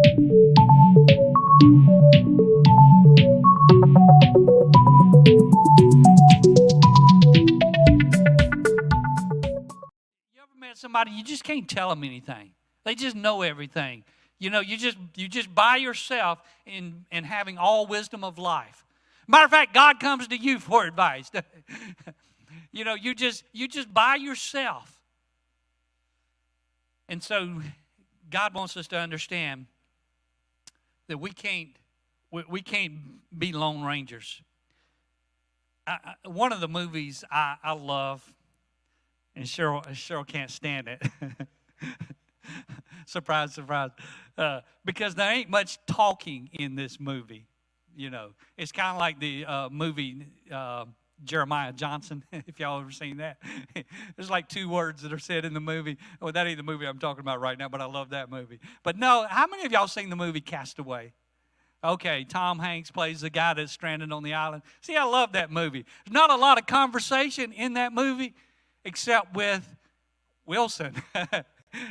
You ever met somebody you just can't tell them anything? They just know everything. You just by yourself in having all wisdom of life. Matter of fact, God comes to you for advice. You just by yourself. And so God wants us to understand that we can't be lone rangers. One of the movies I love, and Cheryl can't stand it. Surprise, surprise. Because there ain't much talking in this movie. It's kind of like the movie Jeremiah Johnson, if y'all ever seen that. There's like 2 words that are said in the movie. Well, that ain't the movie I'm talking about right now, but I love that movie. But no, how many of y'all seen the movie Castaway? Okay, Tom Hanks plays the guy that's stranded on the island. See, I love that movie. There's not a lot of conversation in that movie except with Wilson.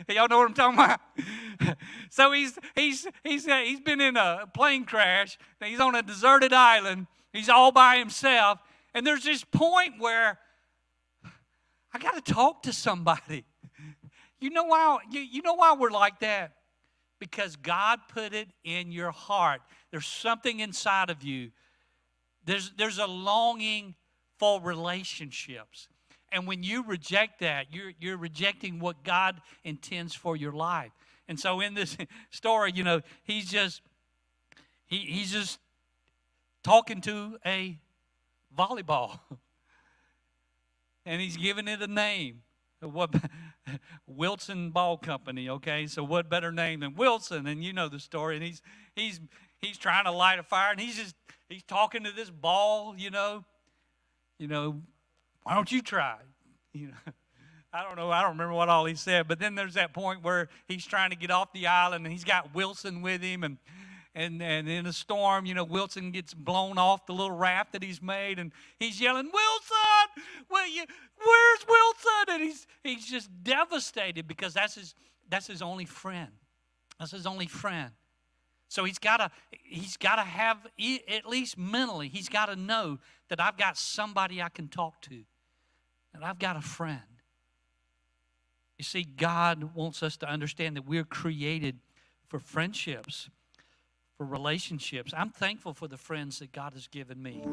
Y'all know what I'm talking about? So he's been in a plane crash. He's on a deserted island. He's all by himself. And there's this point where I got to talk to somebody. You know why we're like that? Because God put it in your heart. There's something inside of you. There's a longing for relationships. And when you reject that, you're rejecting what God intends for your life. And so in this story, he's just talking to a volleyball. And he's giving it a name. What Wilson Ball Company, okay? So what better name than Wilson? And you know the story. And he's trying to light a fire, and he's talking to this ball, why don't you try? I don't know. I don't remember what all he said. But then there's that point where he's trying to get off the island, and he's got Wilson with him, and in a storm, Wilson gets blown off the little raft that he's made, and he's yelling, "Wilson, where's Wilson?" And he's just devastated because that's his only friend. That's his only friend. So he's got to have, at least mentally, he's got to know that I've got somebody I can talk to, and I've got a friend. You see, God wants us to understand that we're created for friendships, for relationships. I'm thankful for the friends that God has given me.